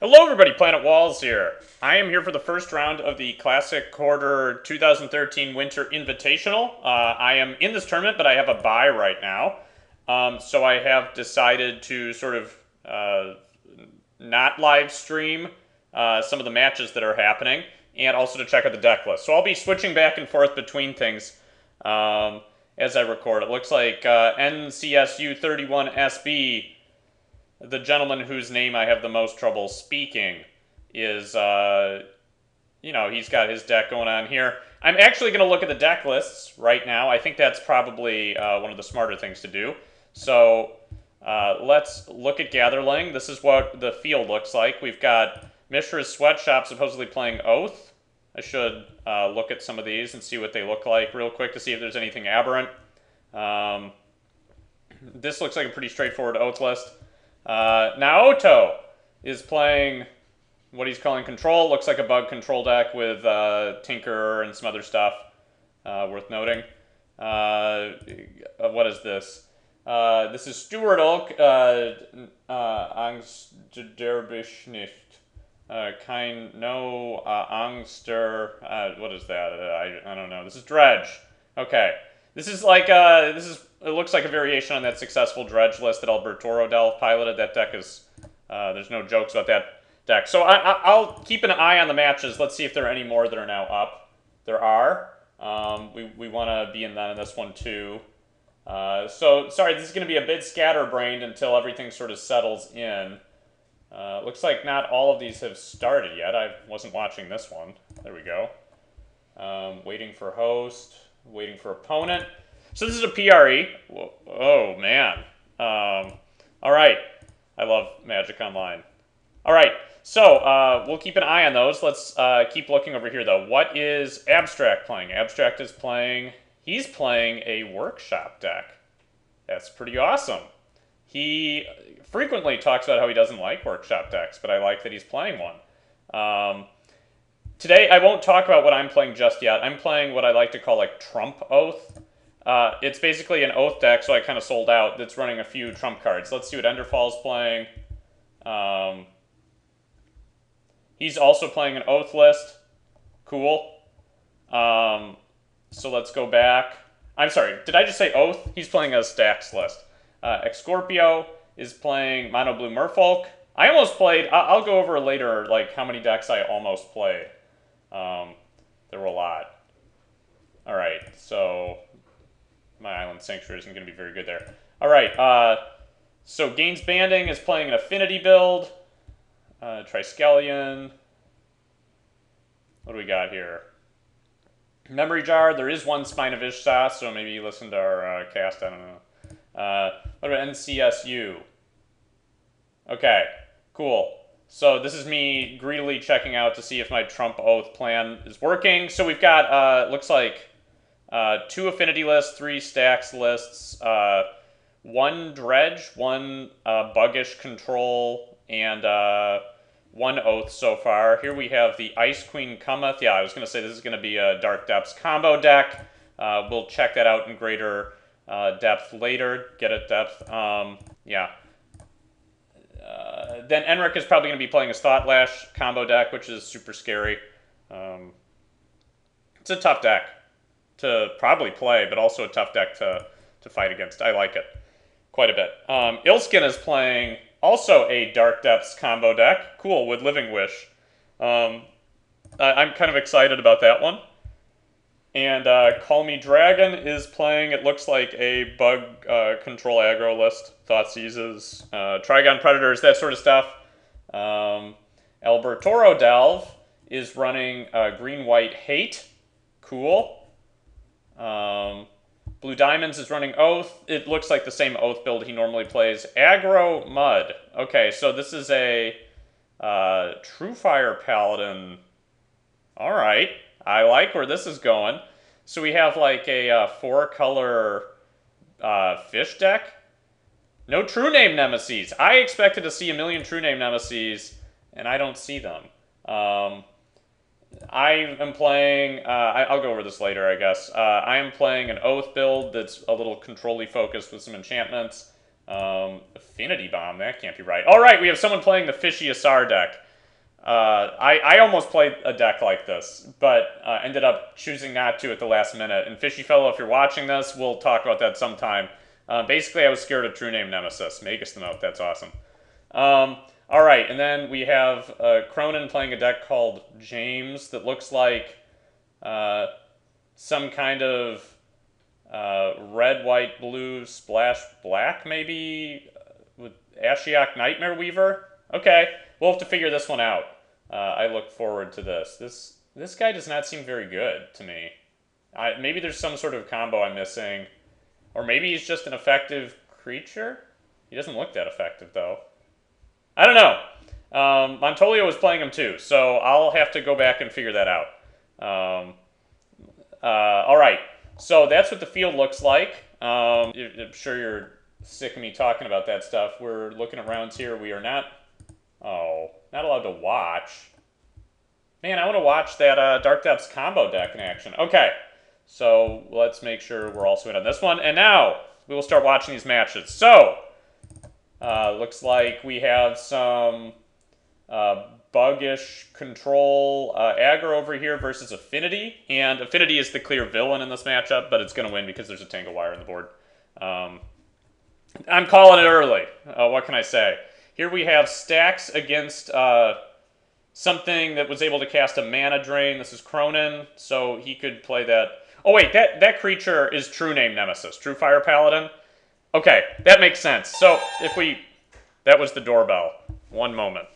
Hello everybody, Planet Walls here. I am here for the first round of the Classic Quarter 2013 Winter Invitational. I am in this tournament, but I have a bye right now. So I have decided to sort of not live stream some of the matches that are happening, and also to check out the deck list. So I'll be switching back and forth between things as I record. It looks like NCSU31SB, the gentleman whose name I have the most trouble speaking, is, he's got his deck going on here. I'm actually going to look at the deck lists right now. I think that's probably one of the smarter things to do. So let's look at Gatherling. This is what the field looks like. We've got Mishra's Sweatshop supposedly playing Oath. I should look at some of these and see what they look like real quick to see if there's anything aberrant. This looks like a pretty straightforward Oath list. Naoto is playing what he's calling Control. Looks like a bug control deck with Tinker and some other stuff worth noting. What is this? This is Stuart Ulk, Angst derbisch nicht. No Angster. What is that? I don't know. This is Dredge. Okay. This is like it looks like a variation on that successful Dredge list that Alberto Rodell piloted. That deck is there's no jokes about that deck. So I'll keep an eye on the matches. Let's see if there are any more that are now up. There are. We want to be in this one too. So sorry, this is going to be a bit scatterbrained until everything sort of settles in. Looks like not all of these have started yet. I wasn't watching this one. There we go. Waiting for host. Waiting for opponent. So this is a PRE. Whoa, oh, man. All right. I love Magic Online. All right. So we'll keep an eye on those. Let's keep looking over here, though. What is Abstract playing? Abstract is playing... He's playing a Workshop deck. That's pretty awesome. He frequently talks about how he doesn't like Workshop decks, but I like that he's playing one. Today, I won't talk about what I'm playing just yet. I'm playing what I like to call, like, Trump Oath. It's basically an Oath deck, so I kind of sold out, that's running a few Trump cards. Let's see what Enderfall's playing. He's also playing an Oath list. Cool. So let's go back. I'm sorry, did I just say Oath? He's playing a Stacks list. Excorpio is playing Mono Blue Merfolk. I almost played, I'll go over later, like, how many decks I almost played. There were a lot. Alright, so my Island Sanctuary isn't going to be very good there. Alright, so Gaines Banding is playing an Affinity build. Triskelion. What do we got here? Memory Jar, there is one Spine of Ishsa, so maybe you listened to our cast, I don't know. What about NCSU? Okay, cool. So this is me greedily checking out to see if my Trump Oath plan is working. So we've got, looks like, 2 Affinity lists, 3 Stacks lists, 1 Dredge, 1 Buggish Control, and 1 Oath so far. Here we have the Ice Queen Cometh. Yeah, I was going to say this is going to be a Dark Depths combo deck. We'll check that out in greater depth later. Get it depth. Yeah. Then Enric is probably going to be playing a Thought-Lash combo deck, which is super scary. It's a tough deck to probably play, but also a tough deck to fight against. I like it quite a bit. Ilskin is playing also a Dark Depths combo deck. Cool, with Living Wish. I'm kind of excited about that one. And Call Me Dragon is playing, it looks like a bug control aggro list. Thoughtseizes, Trigon Predators, that sort of stuff. Albertoro Delve is running Green-White Hate. Cool. Blue Diamonds is running Oath. It looks like the same Oath build he normally plays. Aggro Mud. Okay, so this is a True Fire Paladin. Alright. I like where this is going. So we have like a 4-color fish deck. No True Name Nemesis. I expected to see a million True Name Nemesis, and I don't see them. I am playing, I'll go over this later, I guess. I am playing an Oath build that's a little control-y focused with some enchantments. Affinity Bomb, that can't be right. All right, we have someone playing the Fishy Asar deck. I almost played a deck like this, but ended up choosing not to at the last minute. And Fishy Fellow, if you're watching this, we'll talk about that sometime. Basically, I was scared of True Name Nemesis. Magus the Moat, that's awesome. All right, and then we have Cronin playing a deck called James that looks like some kind of red, white, blue, splash, black, maybe, with Ashiok Nightmare Weaver. Okay, we'll have to figure this one out. I look forward to this. This guy does not seem very good to me. Maybe there's some sort of combo I'm missing, or maybe he's just an effective creature. He doesn't look that effective though. I don't know. Montolio was playing him too, so I'll have to go back and figure that out. All right, so that's what the field looks like. I'm sure you're sick of me talking about that stuff. We're looking at rounds here. We are not, not allowed to watch. Man, I want to watch that Dark Depths combo deck in action. Okay, so let's make sure we're also in on this one. And now we will start watching these matches. So, looks like we have some buggish control aggro over here versus Affinity. And Affinity is the clear villain in this matchup, but it's going to win because there's a Tangle Wire on the board. I'm calling it early. What can I say? Here we have stacks against something that was able to cast a mana drain. This is Cronin, so he could play that. Oh wait, that creature is True Name Nemesis, True Fire Paladin. Okay, that makes sense. So if we, that was the doorbell. One moment.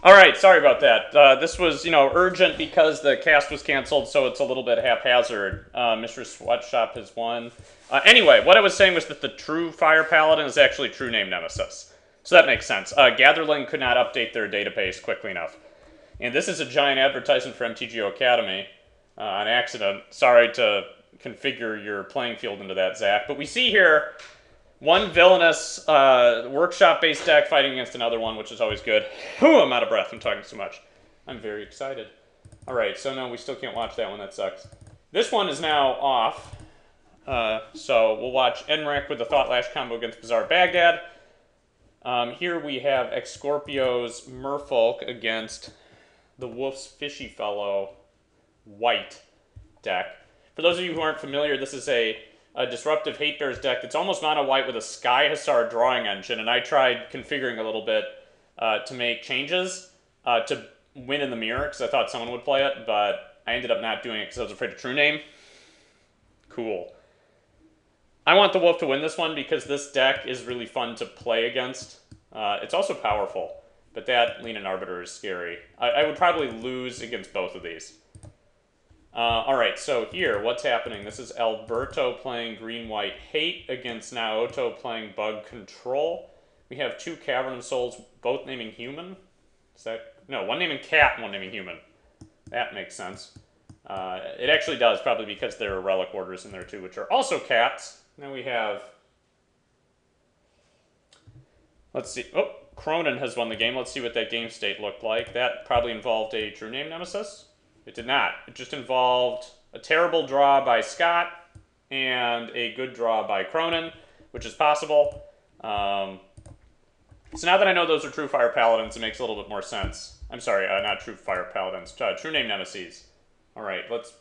All right, sorry about that. This was, urgent because the cast was canceled, so it's a little bit haphazard. Mr. Sweatshop has won. Anyway, what I was saying was that the True Fire Paladin is actually True Name Nemesis. So that makes sense. Gatherling could not update their database quickly enough. And this is a giant advertisement for Mtgo Academy on accident. Sorry to configure your playing field into that, Zach. But we see here one villainous workshop-based deck fighting against another one, which is always good. Whew, I'm out of breath. I'm talking too much. I'm very excited. All right, so no, we still can't watch that one. That sucks. This one is now off. So we'll watch Enric with the Thought Lash combo against Bizarre Baghdad. Here we have Excorpio's Merfolk against the Wolf's Fishy Fellow white deck. For those of you who aren't familiar, this is a Disruptive Hate Bears deck that's almost mono white with a Sky Hussar drawing engine, and I tried configuring a little bit to make changes to win in the mirror, because I thought someone would play it, but I ended up not doing it because I was afraid of True Name. Cool. I want the Wolf to win this one because this deck is really fun to play against. It's also powerful, but that Leanin' Arbiter is scary. I would probably lose against both of these. Alright, so here, what's happening? This is Alberto playing Green-White Hate against Naoto playing Bug Control. We have two Cavern of Souls, both naming Human. Is that... No, one naming Cat and one naming Human. That makes sense. It actually does, probably because there are Relic Orders in there too, which are also cats. Now we have... Let's see. Oh, Cronin has won the game. Let's see what that game state looked like. That probably involved a True Name Nemesis. It did not. It just involved a terrible draw by Scott and a good draw by Cronin, which is possible. So now that I know those are True Fire Paladins, it makes a little bit more sense. I'm sorry, not True Fire Paladins, True Name Nemesis. All right, let's...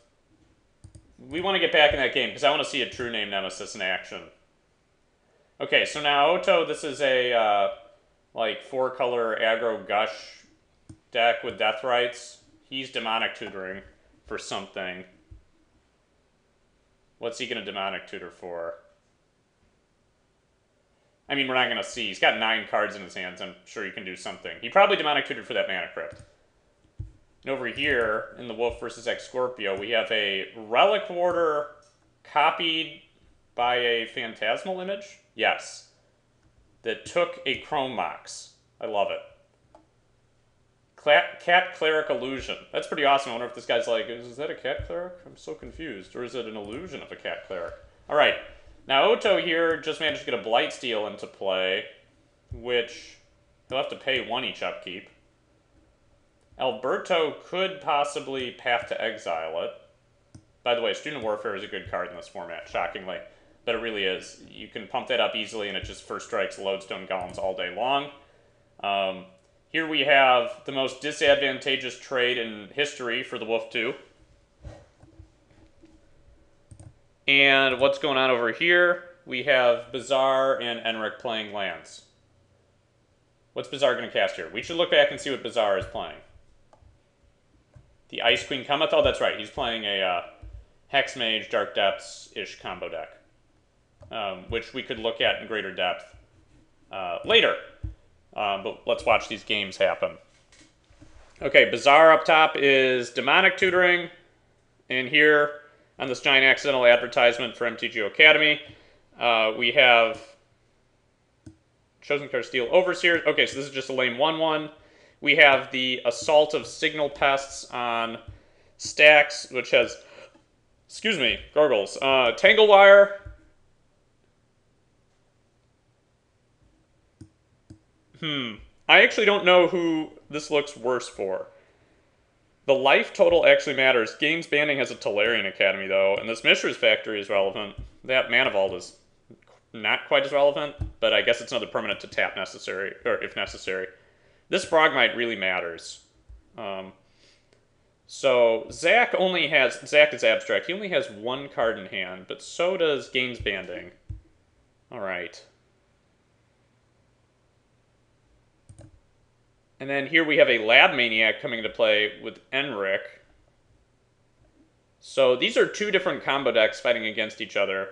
We want to get back in that game, because I want to see a True Name Nemesis in action. Okay, so now Naoto, this is a, like, 4-color aggro gush deck with Death Rights. He's Demonic Tutoring for something. What's he going to Demonic Tutor for? I mean, we're not going to see. He's got 9 cards in his hands. I'm sure he can do something. He probably Demonic Tutored for that Mana Crypt. And over here, in the Wolf versus X Scorpio, we have a Relic Warder copied by a Phantasmal Image? Yes. That took a Chrome Mox. I love it. Cat Cleric Illusion. That's pretty awesome. I wonder if this guy's like, is that a cat cleric? I'm so confused. Or is it an illusion of a cat cleric? Alright. Now, Otto here just managed to get a Blightsteel into play, which he'll have to pay 1 each upkeep. Alberto could possibly Path to Exile it. By the way, Student Warfare is a good card in this format, shockingly. But it really is. You can pump that up easily, and it just first strikes Lodestone Golems all day long. Here we have the most disadvantageous trade in history for the Wolf 2. And what's going on over here? We have Bazaar and Enric playing lands. What's Bazaar going to cast here? We should look back and see what Bazaar is playing. The Ice Queen cometh? Oh, that's right. He's playing a Hex Mage, Dark Depths-ish combo deck. Which we could look at in greater depth later. But let's watch these games happen. Okay, Bazaar up top is Demonic Tutoring. And here, on this giant accidental advertisement for Mtgo Academy, we have Chosen Card Steel Overseers. Okay, so this is just a lame 1/1. We have the Assault of Signal Pests on Stacks, which has, excuse me, Gargles. Tanglewire. I actually don't know who this looks worse for. The life total actually matters. Games Banding has a Tolarian Academy, though, and this Mishra's Factory is relevant. That Mana Vault is not quite as relevant, but I guess it's another permanent to tap necessary, or if necessary. This Frogmite really matters. So Zach is abstract. He only has 1 card in hand, but so does Games Banding. Alright. And then here we have a Lab Maniac coming into play with Enric. So these are 2 different combo decks fighting against each other.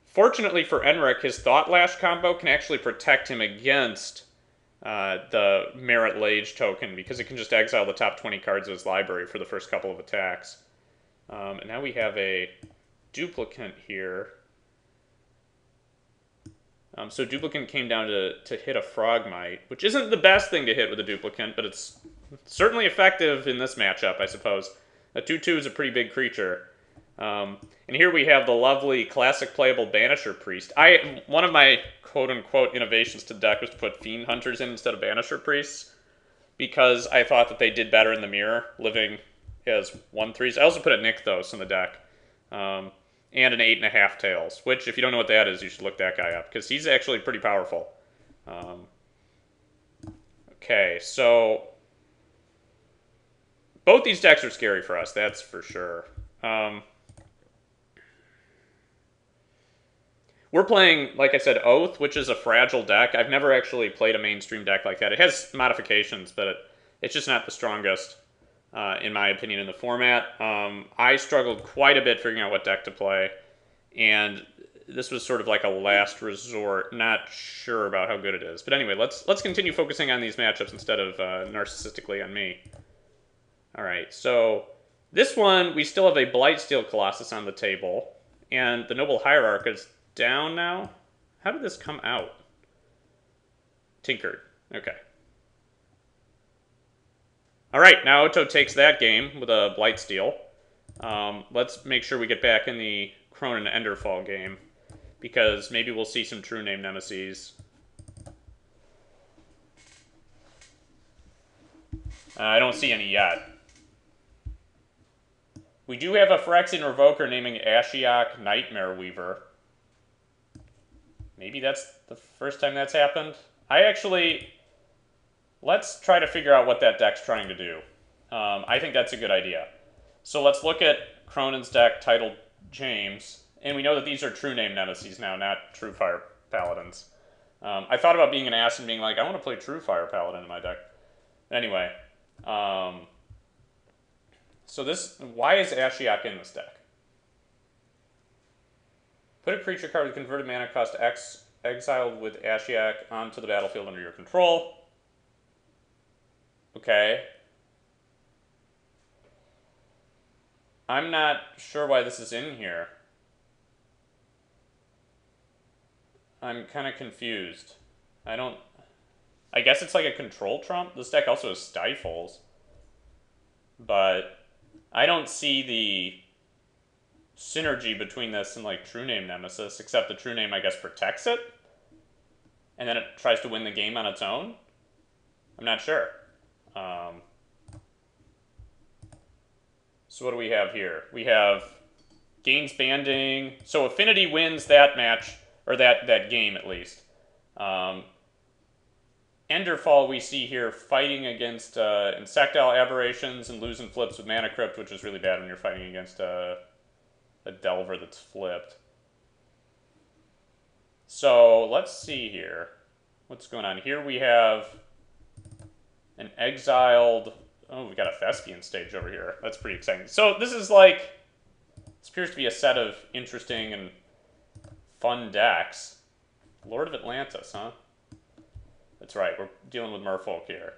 Fortunately for Enric, his Thought Lash combo can actually protect him against the Merit Lage token, because it can just exile the top 20 cards of his library for the first couple of attacks. And now we have a Duplicant here. So Duplicant came down to hit a Frogmite, which isn't the best thing to hit with a Duplicant, but it's certainly effective in this matchup, I suppose. A 2/2 is a pretty big creature. And here we have the lovely classic playable Banisher Priest. One of my quote-unquote innovations to the deck was to put Fiend Hunters in instead of Banisher Priests, because I thought that they did better in the mirror, living as 1/3s. I also put a Nykthos in the deck. And an 8.5 Tails, which, if you don't know what that is, you should look that guy up, because he's actually pretty powerful. Okay, so both these decks are scary for us, that's for sure. We're playing, like I said, Oath, which is a fragile deck. I've never actually played a mainstream deck like that. It has modifications, but it's just not the strongest. In my opinion, in the format. I struggled quite a bit figuring out what deck to play, and this was sort of like a last resort. Not sure about how good it is. But anyway, let's continue focusing on these matchups instead of narcissistically on me. Alright, so this one, we still have a Blightsteel Colossus on the table, and the Noble Hierarch is down now. How did this come out? Tinkered. Okay. Alright, now Otto takes that game with a Blightsteel. Let's make sure we get back in the Cronin Enderfall game, because maybe we'll see some true name Nemesis. I don't see any yet. We do have a Phyrexian Revoker naming Ashiok Nightmare Weaver. Maybe that's the first time that's happened. Let's try to figure out what that deck's trying to do. I think that's a good idea. So let's look at Cronin's deck titled James, and we know that these are true name Nemesis now, not True Fire Paladins. I thought about being an ass and being like, I want to play True Fire Paladin in my deck. Anyway, so why is Ashiok in this deck? Put a creature card with converted mana cost X exiled with Ashiok onto the battlefield under your control. Okay. I'm not sure why this is in here. I'm kind of confused. I don't... I guess it's like a control trump. This deck also has stifles. But I don't see the synergy between this and like True Name Nemesis, except the True Name, I guess, protects it. And then it tries to win the game on its own. I'm not sure. So what do we have here? We have gains banding. So Affinity wins that match, or that game at least. Enderfall we see here fighting against Insectile Aberrations and losing flips with Mana Crypt, which is really bad when you're fighting against a Delver that's flipped. So let's see here. What's going on? Here we have an exiled... Oh, we got a Thespian stage over here. That's pretty exciting. So this is like... This appears to be a set of interesting and fun decks. Lord of Atlantis, huh? That's right, we're dealing with Merfolk here.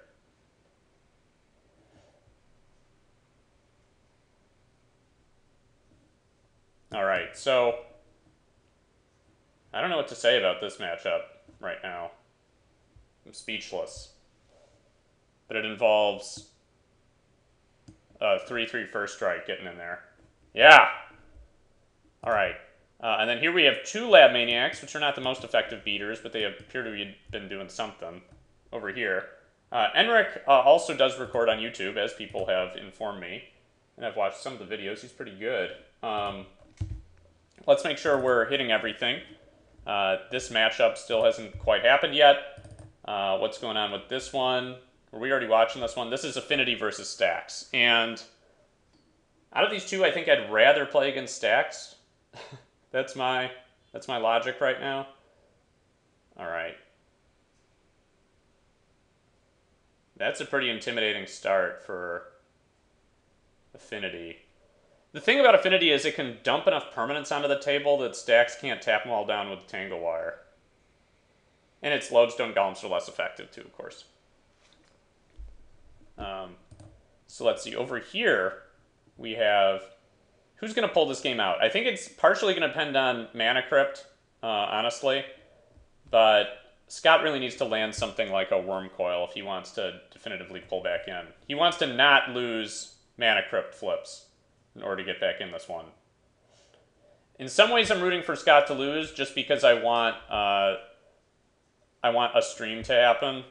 Alright, so... I don't know what to say about this matchup right now. I'm speechless. But it involves a 3/3 first strike getting in there. Yeah! Alright. And then here we have two Lab Maniacs, which are not the most effective beaters, but they appear to have been doing something over here. Enric also does record on YouTube, as people have informed me. And I've watched some of the videos. He's pretty good. Let's make sure we're hitting everything. This matchup still hasn't quite happened yet. What's going on with this one? Were we already watching this one? This is Affinity versus Stax. And out of these two, I think I'd rather play against Stax. That's my logic right now. All right. That's a pretty intimidating start for Affinity. The thing about Affinity is it can dump enough permanents onto the table that Stax can't tap them all down with Tangle Wire. And its Lodestone Golems are less effective too, of course. So let's see. Over here, we have... Who's going to pull this game out? I think it's partially going to depend on Mana Crypt, honestly. But Scott really needs to land something like a Worm Coil if he wants to definitively pull back in. He wants to not lose Mana Crypt flips in order to get back in this one. In some ways, I'm rooting for Scott to lose just because I want a stream to happen.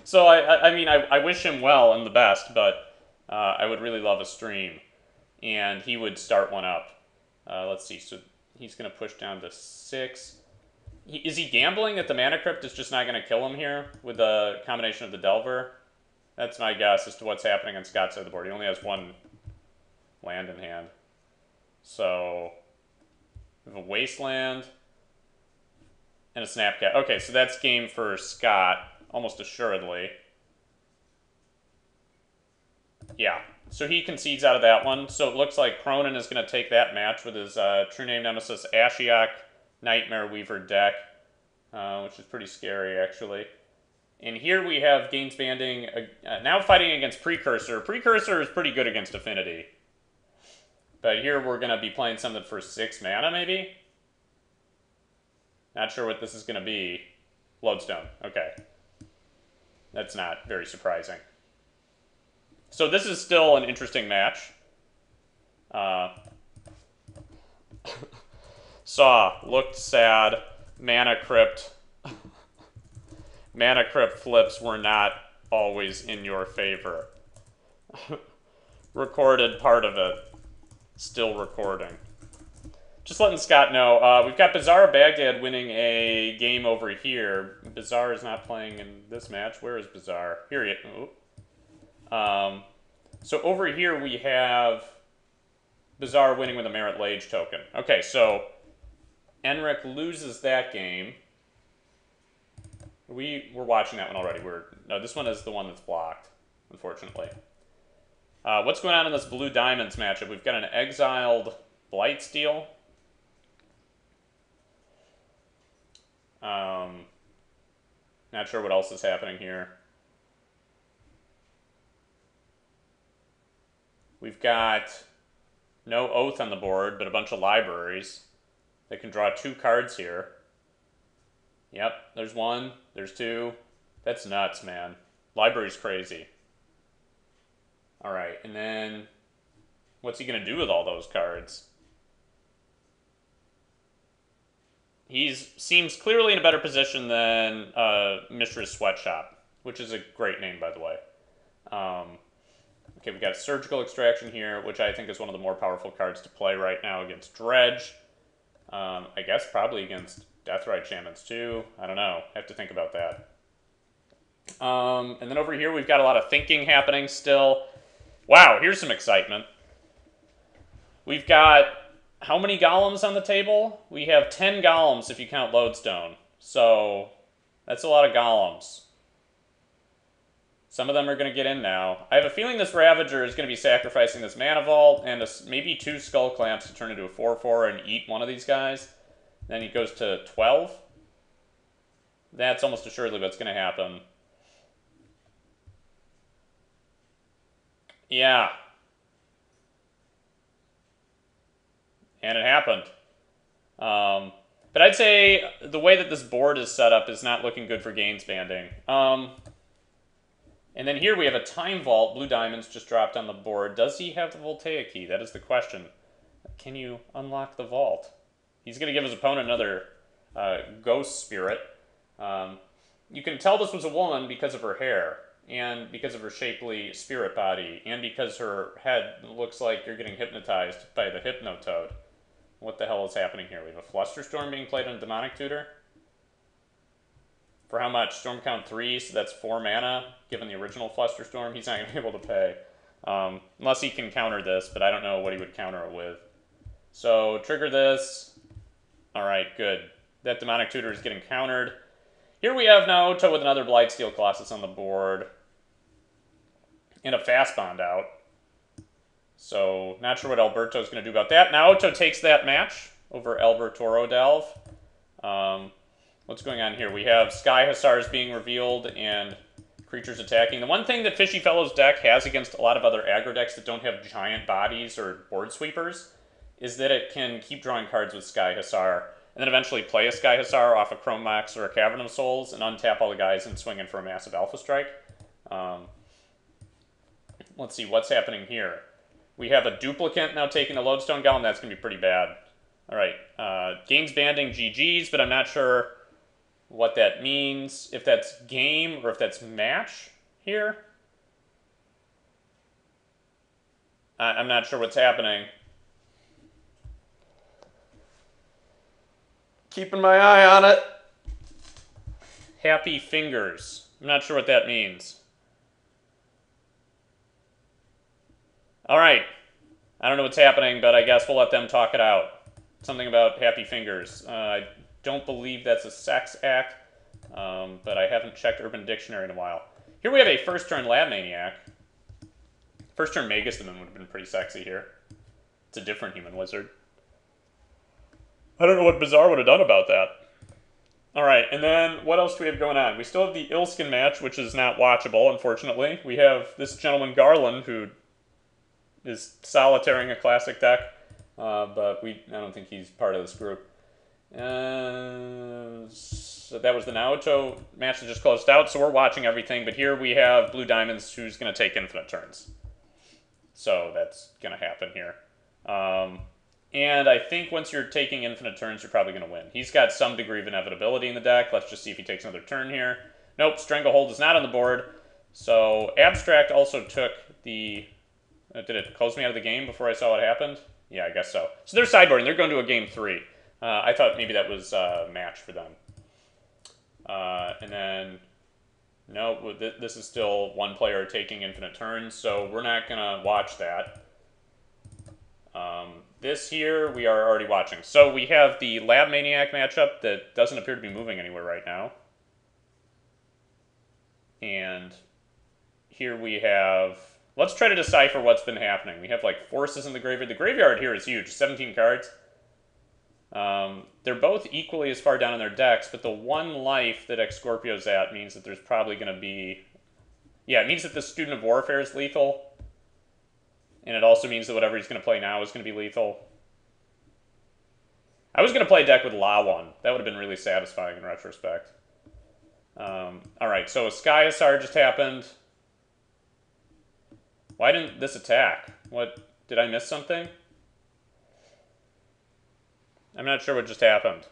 So, I mean, I wish him well and the best, but I would really love a stream. And he would start one up. Let's see, so he's going to push down to 6. Is he gambling that the Mana Crypt is just not going to kill him here with the combination of the Delver? That's my guess as to what's happening on Scott's side of the board. He only has one land in hand. So, we have a Wasteland and a Snapcat. Okay, so that's game for Scott, almost assuredly. Yeah, so he concedes out of that one. So it looks like Cronin is going to take that match with his True Name Nemesis Ashiok Nightmare Weaver deck, which is pretty scary, actually. And here we have gains banding, now fighting against Precursor. Precursor is pretty good against Affinity. But here we're going to be playing something for 6 mana, maybe? Not sure what this is going to be. Lodestone, okay. That's not very surprising. So this is still an interesting match. Saw, looked sad, Mana Crypt. Mana Crypt flips were not always in your favor. Recorded part of it. Still recording. Just letting Scott know, we've got Bizarre Baghdad winning a game over here. Bizarre is not playing in this match. Where is Bizarre? Here he is. Oh. So over here we have Bizarre winning with a Merit Lage token. Okay, so Enric loses that game. We're watching that one already. No, this one is the one that's blocked, unfortunately. What's going on in this Blue Diamonds matchup? We've got an exiled Blightsteel. Not sure what else is happening here. We've got no Oath on the board, but a bunch of libraries. They can draw 2 cards here. Yep, there's one. There's two. That's nuts, man. Library's crazy. All right, and then what's he going to do with all those cards? He seems clearly in a better position than Mishra's Sweatshop, which is a great name, by the way. Okay, we got Surgical Extraction here, which I think is one of the more powerful cards to play right now against Dredge. I guess probably against Deathrite Shamans too. I don't know. I have to think about that. And then over here we've got a lot of thinking happening still. Wow, here's some excitement. We've got how many golems on the table? We have 10 golems if you count Lodestone. So that's a lot of golems. Some of them are going to get in now. I have a feeling this Ravager is going to be sacrificing this Mana Vault and maybe 2 Skull Clamps to turn into a 4/4 and eat one of these guys. Then he goes to 12. That's almost assuredly what's going to happen. Yeah. And it happened. But I'd say the way that this board is set up is not looking good for gains banding. And then here we have a Time Vault. Blue diamonds just dropped on the board. Does he have the Voltaic key? That is the question. Can you unlock the vault? He's going to give his opponent another Ghost Spirit. You can tell this was a woman because of her hair, and because of her shapely spirit body, and because her head looks like you're getting hypnotized by the Hypnotoad. What the hell is happening here? We have a Flusterstorm being played on a Demonic Tutor. For how much? Storm count 3, so that's 4 mana. Given the original Flusterstorm, he's not going to be able to pay. Unless he can counter this, but I don't know what he would counter it with. So, trigger this. Alright, good. That Demonic Tutor is getting countered. Here we have Naoto with another Blightsteel Colossus on the board. And a Fast Bond out. So, not sure what Alberto's going to do about that. Naoto takes that match over Albertoro Delve. What's going on here? We have Sky Hussars being revealed and creatures attacking. The one thing that Fishy Fellow's deck has against a lot of other aggro decks that don't have giant bodies or board sweepers is that it can keep drawing cards with Sky Hussar and then eventually play a Sky Hussar off a Chrome Mox or a Cavern of Souls and untap all the guys and swing in for a massive Alpha Strike. Let's see what's happening here. We have a Duplicant now taking the Lodestone Golem. That's going to be pretty bad. All right. Games banding GG's, but I'm not sure what that means. If that's game or if that's match here. I'm not sure what's happening. Keeping my eye on it. Happy fingers. I'm not sure what that means. Alright. I don't know what's happening, but I guess we'll let them talk it out. Something about happy fingers. I don't believe that's a sex act, but I haven't checked Urban Dictionary in a while. Here we have a first turn Lab Maniac. First turn Magus-Demon would have been pretty sexy here. It's a different human wizard. I don't know what Bizarre would have done about that. Alright, and then what else do we have going on? We still have the Ilskin match, which is not watchable, unfortunately. We have this gentleman Garland, who is solitaring a classic deck, but I don't think he's part of this group. So that was the Naoto match that just closed out, so we're watching everything, but here we have Blue Diamonds, who's going to take infinite turns. So that's going to happen here. And I think once you're taking infinite turns, you're probably going to win. He's got some degree of inevitability in the deck. Let's just see if he takes another turn here. Nope, Stranglehold is not on the board. So Abstract also took the... did it close me out of the game before I saw what happened? Yeah, I guess so. So they're sideboarding. They're going to a game 3. I thought maybe that was a match for them. And then... no, this is still one player taking infinite turns, so we're not going to watch that. This here, we are already watching. So we have the Lab Maniac matchup that doesn't appear to be moving anywhere right now. And here we have... let's try to decipher what's been happening. We have, like, forces in the graveyard. The graveyard here is huge, 17 cards. They're both equally as far down in their decks, but the one life that X-Scorpio's at means that there's probably going to be... yeah, it means that the Student of Warfare is lethal. And it also means that whatever he's going to play now is going to be lethal. I was going to play a deck with La One. That would have been really satisfying in retrospect. Alright, so a Sky Hussar just happened. Why didn't this attack? What? Did I miss something? I'm not sure what just happened.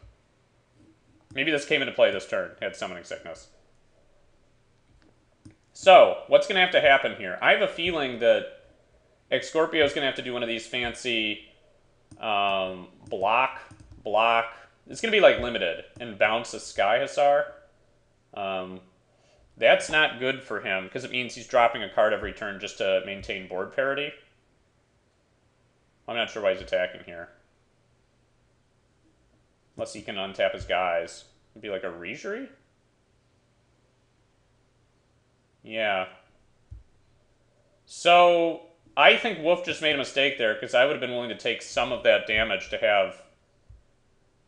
Maybe this came into play this turn. Had Summoning Sickness. So, what's going to have to happen here? I have a feeling that X-Scorpio is going to have to do one of these fancy block. It's going to be like limited and bounce a Sky Hussar. That's not good for him because it means he's dropping a card every turn just to maintain board parity. I'm not sure why he's attacking here. Unless he can untap his guys. It'd be like a Regery? Yeah. So, I think Wolf just made a mistake there, because I would have been willing to take some of that damage to have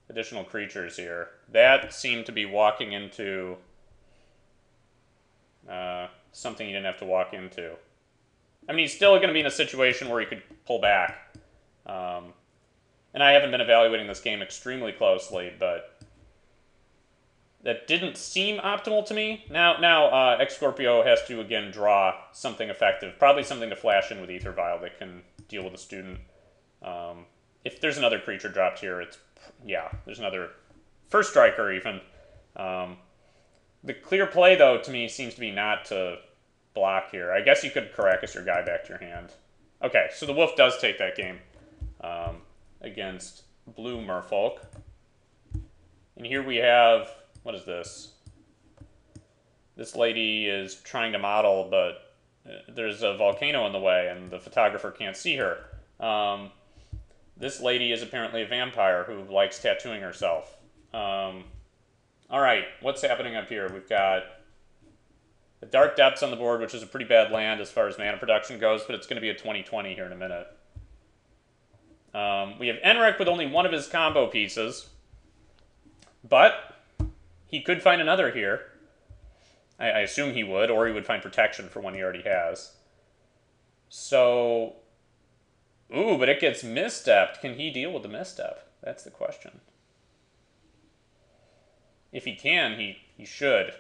additional creatures here. That seemed to be walking into something he didn't have to walk into. I mean, he's still going to be in a situation where he could pull back. And I haven't been evaluating this game extremely closely, but that didn't seem optimal to me. Now X-Scorpio has to, again, draw something effective. Probably something to flash in with Aether Vial that can deal with a student. If there's another creature dropped here, there's another First Striker, even. The clear play, though, to me, seems to be not to block here. I guess you could Caracas your guy back to your hand. Okay, so the Wolf does take that game against Blue Merfolk. And here we have... What is this? This lady is trying to model, but there's a volcano in the way, and the photographer can't see her. This lady is apparently a vampire who likes tattooing herself. Alright, what's happening up here? We've got the Dark Depths on the board, which is a pretty bad land as far as mana production goes, but it's going to be a 20/20 here in a minute. We have Enrek with only one of his combo pieces, but he could find another here. I assume he would, or he would find protection for one he already has. So, ooh, but it gets misstepped. Can he deal with the misstep? That's the question. If he can, he should.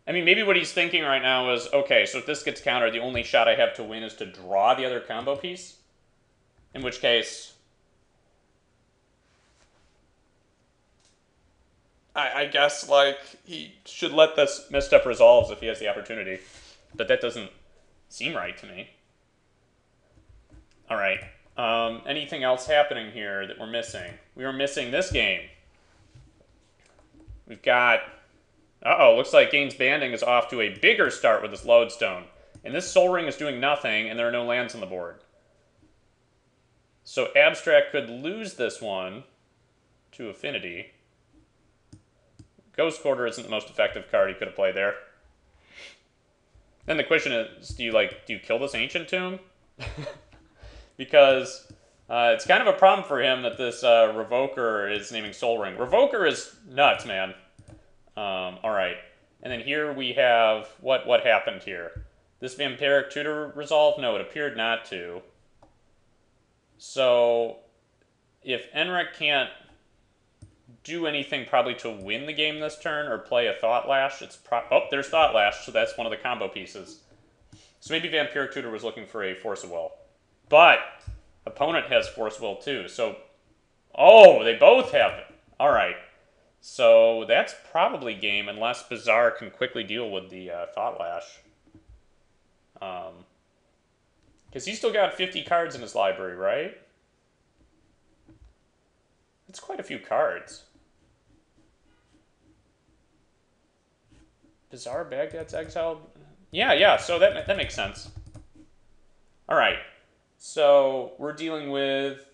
I mean, maybe what he's thinking right now is, okay, so if this gets countered, the only shot I have to win is to draw the other combo piece. In which case, I guess, like, he should let this misstep resolves if he has the opportunity. But that doesn't seem right to me. Alright. Anything else happening here that we're missing? We were missing this game. We've got... Uh-oh, looks like Gaines Banding is off to a bigger start with this Lodestone. And this Sol Ring is doing nothing, and there are no lands on the board. So Abstract could lose this one to Affinity. Ghost Quarter isn't the most effective card he could have played there. Then the question is, do you kill this Ancient Tomb? Because it's kind of a problem for him that this Revoker is naming Sol Ring. Revoker is nuts, man. Alright. And then here we have... What happened here? This Vampiric Tutor resolved? No, it appeared not to. So, if Enrek can't do anything probably to win the game this turn or play a Thought Lash, oh, there's Thought Lash, so that's one of the combo pieces. So maybe Vampiric Tutor was looking for a Force of Will. But opponent has Force of Will too, so... Oh, they both have it. Alright. So that's probably game unless Bazaar can quickly deal with the Thought Lash. Because he's still got 50 cards in his library, right? That's quite a few cards. Bazaar, Baghdad's exiled? Yeah, so that makes sense. Alright, so we're dealing with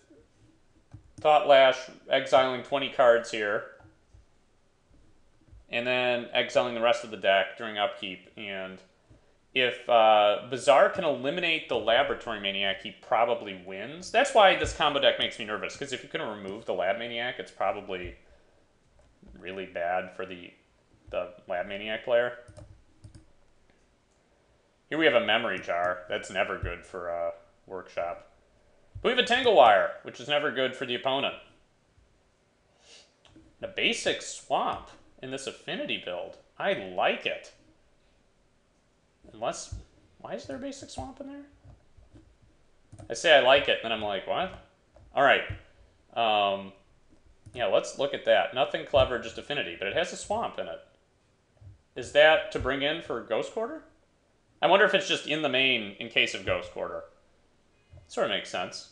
Thought Lash exiling 20 cards here. And then exiling the rest of the deck during upkeep. And if Bazaar can eliminate the Laboratory Maniac, he probably wins. That's why this combo deck makes me nervous, because if you can remove the Lab Maniac, it's probably really bad for the Lab Maniac player. Here we have a Memory Jar. That's never good for workshop. But we have a Tangle Wire, which is never good for the opponent. A basic swamp in this affinity build. I like it. Unless, why is there a basic swamp in there? I say I like it, and then I'm like, what? All right. Yeah, let's look at that. Nothing clever, just affinity, but it has a swamp in it. Is that to bring in for Ghost Quarter? I wonder if it's just in the main in case of Ghost Quarter. Sort of makes sense.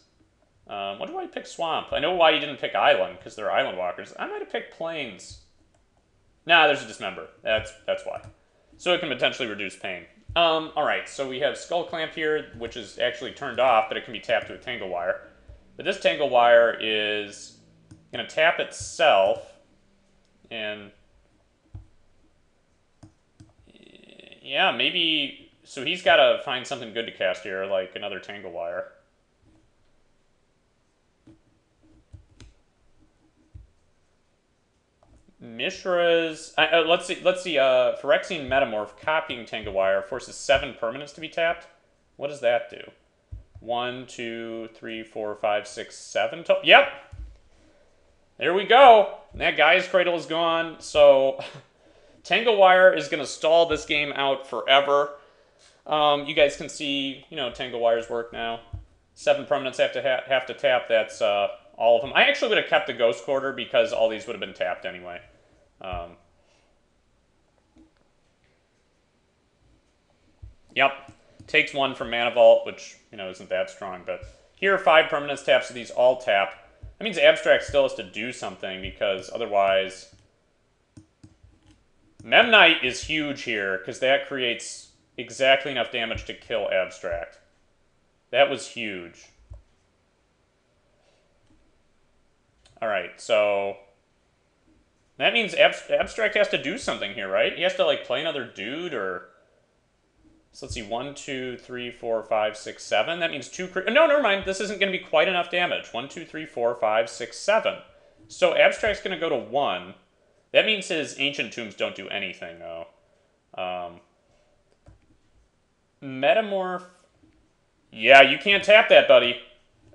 Why do I pick Swamp? I know why you didn't pick Island, because they're Island Walkers. I might have picked Plains. Nah, there's a Dismember. That's why. So it can potentially reduce pain. Alright, so we have Skull Clamp here, which is actually turned off, but it can be tapped to a Tangle Wire. But this Tangle Wire is going to tap itself, and yeah, maybe, so he's got to find something good to cast here, like another Tangle Wire. Mishra's, let's see, Phyrexian Metamorph copying Tangle Wire forces 7 permanents to be tapped. What does that do? 1, 2, 3, 4, 5, 6, 7. Yep! There we go! That Gaia's Cradle is gone, so Tangle Wire is going to stall this game out forever. You guys can see, you know, Tangle Wire's work now. 7 permanents have to tap, that's all of them. I actually would have kept the Ghost Quarter because all these would have been tapped anyway. Yep. Takes 1 from Mana Vault, which, you know, isn't that strong, but here 5 permanents taps, so these all tap. That means Abstract still has to do something, because otherwise Memnite is huge here, because that creates exactly enough damage to kill Abstract. That was huge. Alright, so that means Abstract has to do something here, right? He has to, like, play another dude, or... So let's see, 1, 2, 3, 4, 5, 6, 7. That means 2... No, never mind. This isn't going to be quite enough damage. 1, 2, 3, 4, 5, 6, 7. So Abstract's going to go to 1. That means his Ancient Tombs don't do anything, though. Metamorph... Yeah, you can't tap that, buddy.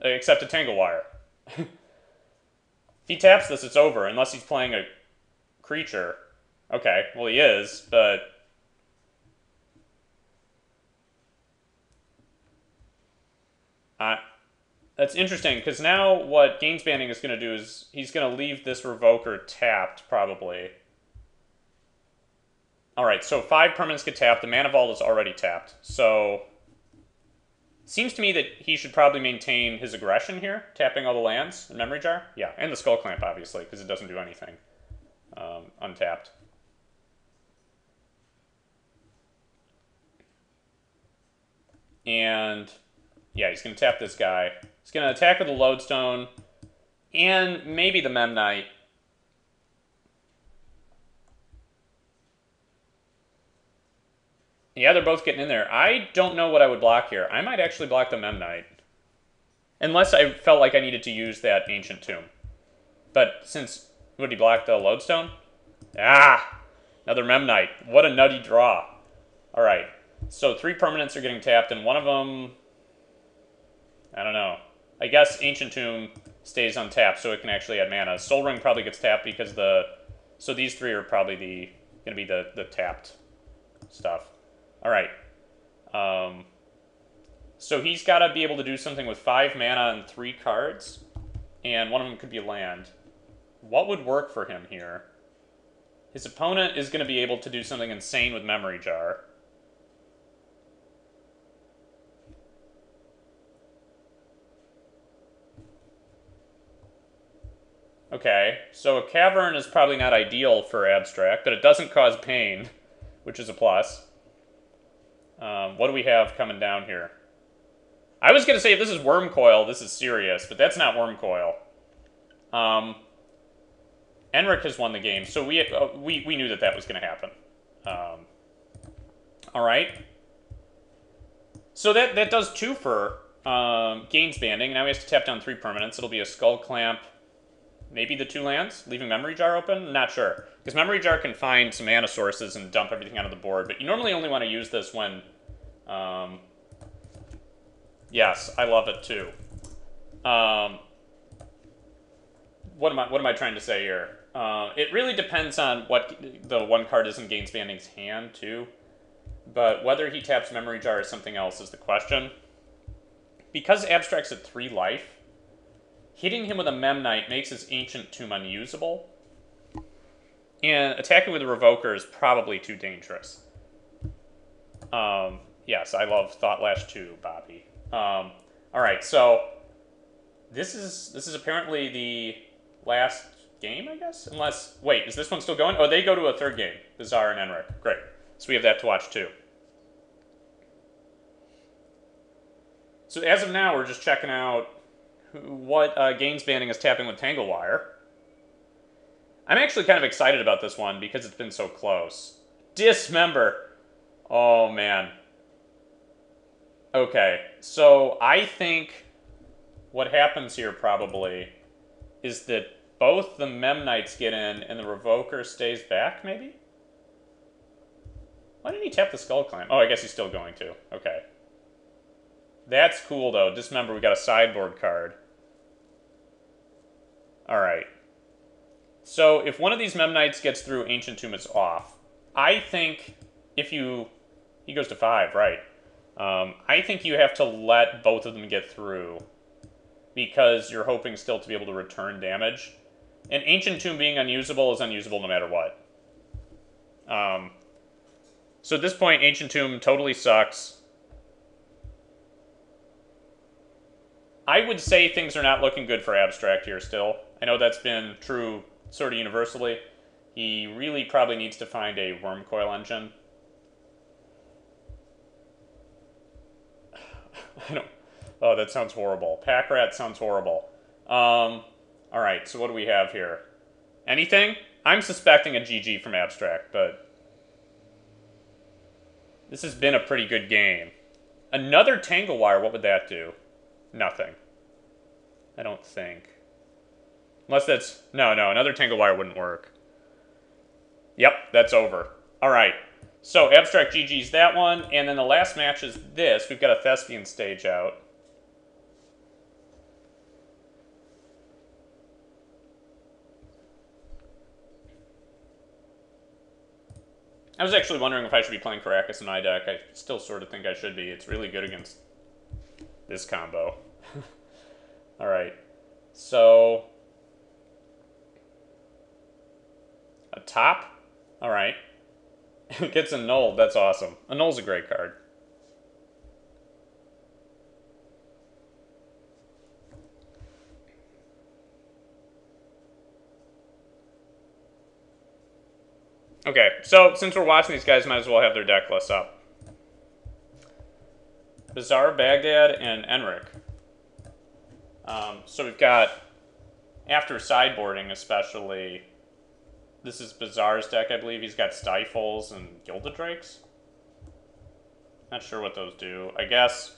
Except a Tangle Wire. If he taps this, it's over, unless he's playing a creature. Okay, well he is, but... That's interesting, because now what Gains Banding is going to do is he's going to leave this Revoker tapped, probably. Alright, so 5 permanents get tapped. The Mana Vault is already tapped. So, seems to me that he should probably maintain his aggression here, tapping all the lands in Memory Jar. Yeah, and the Skull Clamp, obviously, because it doesn't do anything untapped. And... yeah, he's going to tap this guy. He's going to attack with the Lodestone and maybe the Memnite. Yeah, they're both getting in there. I don't know what I would block here. I might actually block the Memnite. Unless I felt like I needed to use that Ancient Tomb. But since... would he block the Lodestone? Ah! Another Memnite. What a nutty draw. Alright. So 3 permanents are getting tapped, and one of them... I don't know. I guess Ancient Tomb stays untapped, so it can actually add mana. Soul Ring probably gets tapped because the... so these 3 are probably going to be the tapped stuff. Alright. So he's got to be able to do something with 5 mana and 3 cards. And one of them could be land. What would work for him here? His opponent is going to be able to do something insane with Memory Jar. Okay, so a Cavern is probably not ideal for Abstract, but it doesn't cause pain, which is a plus. What do we have coming down here? I was going to say if this is Wormcoil, this is serious, but that's not Wormcoil. Enric has won the game, so we knew that was going to happen. Alright. So that does 2 for Gains Banding. Now he has to tap down 3 permanents. It'll be a Skull Clamp. Maybe the 2 lands, leaving Memory Jar open? Not sure. Because Memory Jar can find some mana sources and dump everything onto the board, but you normally only want to use this when Yes, I love it too. What am I trying to say here? It really depends on what the one card is in Gainsbanding's hand too. But whether he taps Memory Jar or something else is the question. Because Abstract's at 3 life, hitting him with a Memnite makes his Ancient Tomb unusable. And attacking with a Revoker is probably too dangerous. Yes, I love Thought Lash too, Bobby. Alright, so this is apparently the last game, I guess? Unless, wait, is this one still going? Oh, they go to a third game. Bizarre and Enric. Great. So we have that to watch too. So as of now, we're just checking out what Gainsbanding is tapping with Tangle Wire. I'm actually kind of excited about this one because it's been so close. Dismember. Oh, man. Okay, so I think what happens here probably is that both the Memnites get in and the Revoker stays back, maybe? Why didn't he tap the Skull Clamp? Oh, I guess he's still going to. Okay. That's cool, though. Dismember, we got a sideboard card. Alright. So, if one of these Memnites gets through Ancient Tomb, it's off. I think if you... He goes to 5, right. I think you have to let both of them get through because you're hoping still to be able to return damage. And Ancient Tomb being unusable is unusable no matter what. So at this point, Ancient Tomb totally sucks. I would say things are not looking good for Abstract here still. I know that's been true sort of universally. He really probably needs to find a Wormcoil engine. I don't... Oh, that sounds horrible. Pack Rat sounds horrible. Alright, so what do we have here? Anything? I'm suspecting a GG from Abstract, but... This has been a pretty good game. Another Tangle Wire, what would that do? Nothing. I don't think. Unless that's... No, another Tangle Wire wouldn't work. Yep, that's over. Alright. So, Abstract GG's that one, and then the last match is this. We've got a Thespian stage out. I was actually wondering if I should be playing Caracas in my deck. I still sort of think I should be. It's really good against this combo. Alright. So... A top? Alright. Gets annulled. That's awesome. Annull's a great card. Okay, so since we're watching these guys, might as well have their deck lists up. Bizarre, Baghdad, and Enric. So we've got, after sideboarding especially, this is Bizarre's deck, I believe. He's got Stifles and Gilded Drakes. Not sure what those do. I guess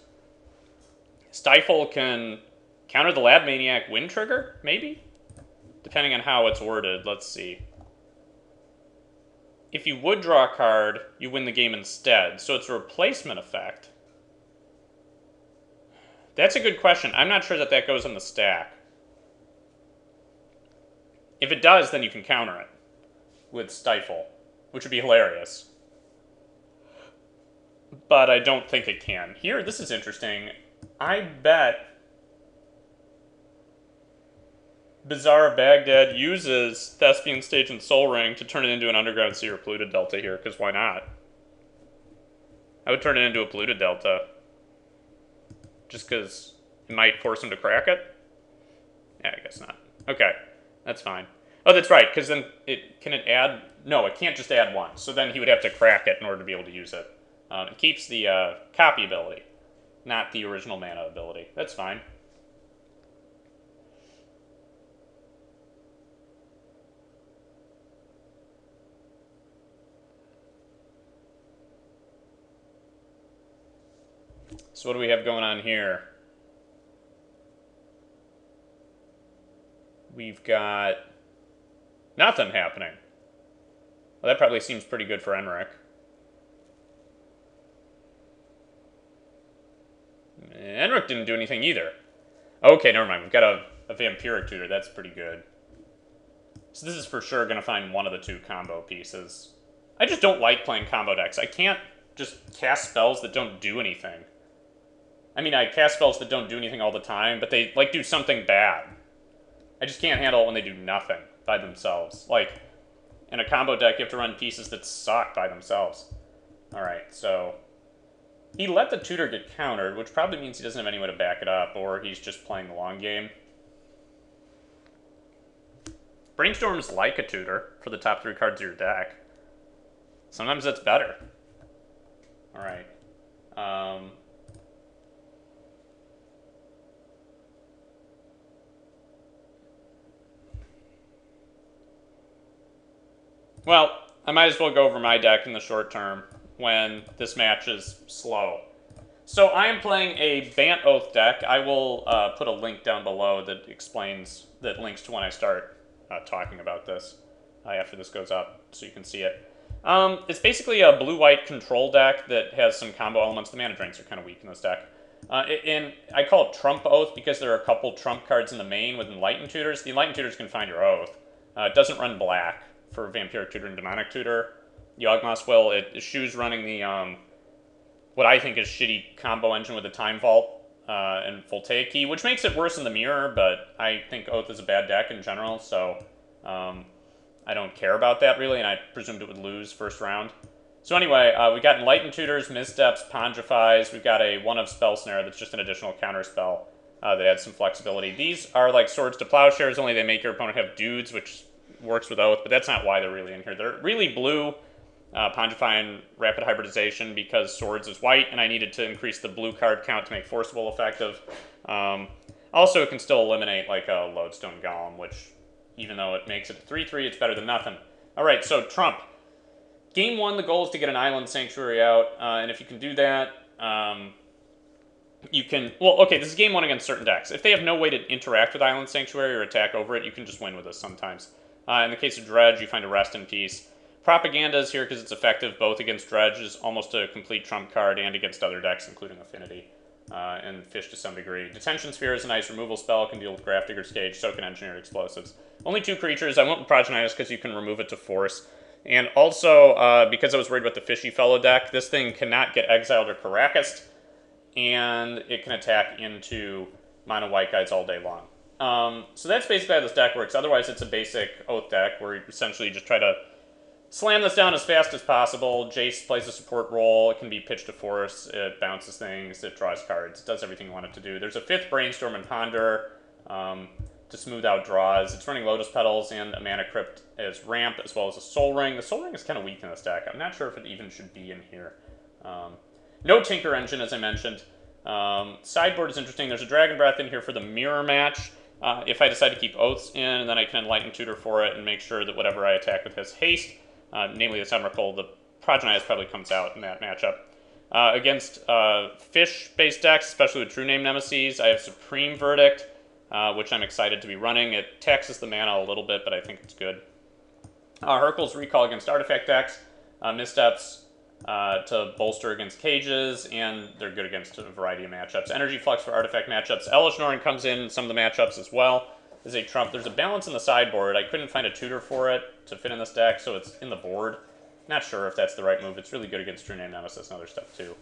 Stifle can counter the Lab Maniac Wind Trigger, maybe? Depending on how it's worded. Let's see. If you would draw a card, you win the game instead. So it's a replacement effect. That's a good question. I'm not sure that that goes on the stack. If it does, then you can counter it with Stifle, which would be hilarious. But I don't think it can. Here, this is interesting. I bet Bizarre Baghdad uses Thespian Stage and Soul Ring to turn it into an Underground Sea or Polluted Delta here, because why not? I would turn it into a Polluted Delta. Just because it might force him to crack it? Yeah, I guess not. Okay, that's fine. Oh, that's right, because then can it add... No, it can't just add one. So then he would have to crack it in order to be able to use it. It keeps the copy ability, not the original mana ability. That's fine. So what do we have going on here? We've got nothing happening. Well, that probably seems pretty good for Enric. Enric Vampiric didn't do anything either. Okay, never mind. We've got a Vampiric tutor. That's pretty good. So this is for sure going to find one of the two combo pieces. I just don't like playing combo decks. I can't just cast spells that don't do anything. I mean, I cast spells that don't do anything all the time, but they, like, do something bad. I just can't handle it when they do nothing by themselves. Like, in a combo deck, you have to run pieces that suck by themselves. Alright, so he let the tutor get countered, which probably means he doesn't have any way to back it up, or he's just playing the long game. Brainstorm's like a tutor for the top 3 cards of your deck. Sometimes that's better. Alright. Well, I might as well go over my deck in the short term when this match is slow. So I am playing a Bant Oath deck. I will put a link down below that links to when I start talking about this after this goes up, so you can see it. It's basically a blue-white control deck that has some combo elements. The mana drains are kind of weak in this deck. And I call it Trump Oath because there are a couple Trump cards in the main with Enlightened Tutors. The Enlightened Tutors can find your Oath. It doesn't run black for Vampiric Tutor and Demonic Tutor. Yawgmoth will. It eschews running the, what I think is shitty combo engine with the Time Vault and Voltaic Key, which makes it worse in the mirror, but I think Oath is a bad deck in general, so I don't care about that really, and I presumed it would lose first round. So anyway, we got Enlightened Tutors, Missteps, Pondrifies. We've got a 1-of Spell Snare that's just an additional counter spell that adds some flexibility. These are like Swords to Plowshares, only they make your opponent have dudes, which works with Oath, but that's not why they're really in here. They're really blue, Pondrify and Rapid Hybridization, because Swords is white, and I needed to increase the blue card count to make Forcible effective. Also, it can still eliminate like a Lodestone Golem, which, even though it makes it a 3/3, it's better than nothing. Alright, so Trump. Game 1, the goal is to get an Island Sanctuary out, and if you can do that, you can... Well, okay, this is game 1 against certain decks. If they have no way to interact with Island Sanctuary or attack over it, you can just win with this sometimes. In the case of Dredge, you find a Rest in Peace. Propaganda is here because it's effective both against Dredge, is almost a complete trump card, and against other decks, including Affinity, and Fish to some degree. Detention Sphere is a nice removal spell, can deal with Grafdigger's Cage, so can Engineered Explosives. Only 2 creatures. I went with Progenitus because you can remove it to Force. And also, because I was worried about the Fishy Fellow deck, this thing cannot get exiled or Caracased, and it can attack into mono white guys all day long. So that's basically how this deck works. Otherwise, it's a basic Oath deck where you essentially just try to slam this down as fast as possible. Jace plays a support role. It can be pitched to Force. It bounces things. It draws cards. It does everything you want it to do. There's a 5th Brainstorm and Ponder to smooth out draws. It's running Lotus Petals and a Mana Crypt as ramp, as well as a Soul Ring. The Soul Ring is kind of weak in this deck. I'm not sure if it even should be in here. No Tinker Engine, as I mentioned. Sideboard is interesting. There's a Dragon Breath in here for the mirror match. If I decide to keep Oaths in, then I can Enlighten Tutor for it and make sure that whatever I attack with has haste, namely the Emrakul, the Progenitus probably comes out in that matchup. Against fish-based decks, especially with True Name Nemesis, I have Supreme Verdict, which I'm excited to be running. It taxes the mana a little bit, but I think it's good. Hurkyl's Recall against artifact decks, Missteps to bolster against cages, and they're good against a variety of matchups. Energy Flux for artifact matchups. Elesh Norn comes in some of the matchups as well as a trump. There's a balance in the sideboard. I couldn't find a tutor for it to fit in this deck, so it's in the board. Not sure if that's the right move. It's really good against True Name Nemesis and other stuff too.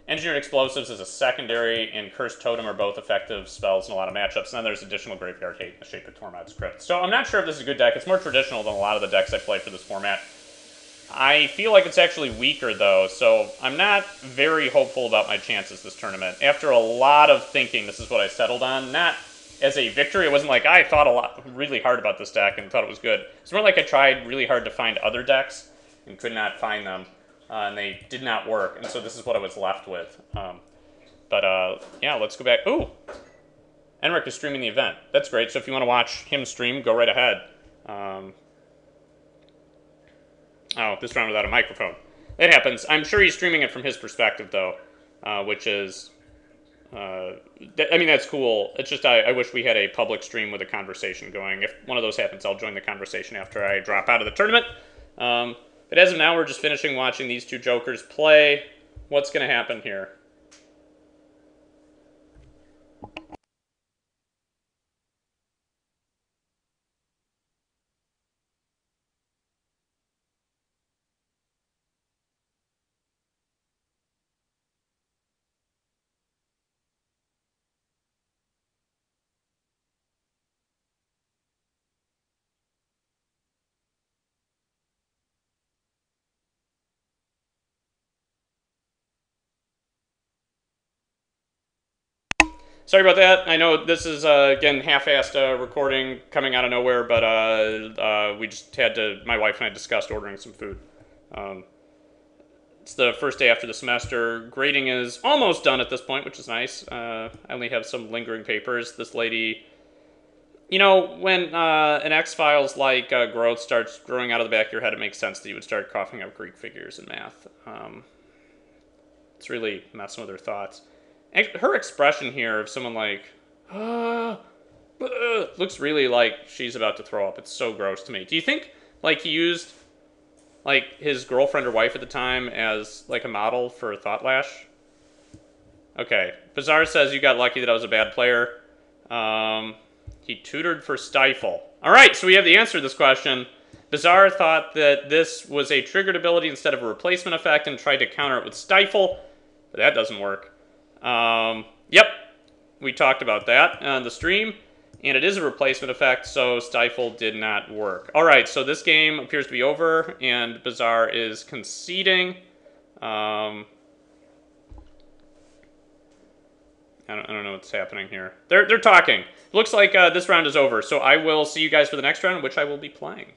Engineered Explosives is a secondary, and Cursed Totem are both effective spells in a lot of matchups. And then there's additional Graveyard Hate in the shape of Tormod's Crypt. So I'm not sure if this is a good deck. It's more traditional than a lot of the decks I play for this format. I feel like it's actually weaker, though, so I'm not very hopeful about my chances this tournament. After a lot of thinking, this is what I settled on. Not as a victory. It wasn't like I thought really hard about this deck and thought it was good. It's more like I tried really hard to find other decks and could not find them, and they did not work, and so this is what I was left with. Yeah, let's go back. Ooh! Enric is streaming the event. That's great, so if you want to watch him stream, go right ahead. Oh, this round without a microphone. It happens. I'm sure he's streaming it from his perspective, though, which is... I mean, that's cool. It's just I wish we had a public stream with a conversation going. If one of those happens, I'll join the conversation after I drop out of the tournament. But as of now, we're just finishing watching these two jokers play. What's going to happen here? Sorry about that. I know this is, again, half-assed recording coming out of nowhere, but we just had to, my wife and I discussed ordering some food. It's the first day after the semester. Grading is almost done at this point, which is nice. I only have some lingering papers. This lady, you know, when an X-Files like growth starts growing out of the back of your head, it makes sense that you would start coughing up Greek figures in math. It's really messing with her thoughts. Her expression here of someone like, looks really like she's about to throw up. It's so gross to me. Do you think, like, he used, like, his girlfriend or wife at the time as, like, a model for Thought Lash? Okay. Bizarre says, you got lucky that I was a bad player. He tutored for Stifle. All right, so we have the answer to this question. Bizarre thought that this was a triggered ability instead of a replacement effect and tried to counter it with Stifle, but that doesn't work. Yep, we talked about that on the stream, and it is a replacement effect, so Stifle did not work. All right, so this game appears to be over, and Bizarre is conceding. I don't know what's happening here. They're talking. Looks like this round is over, so I will see you guys for the next round, which I will be playing.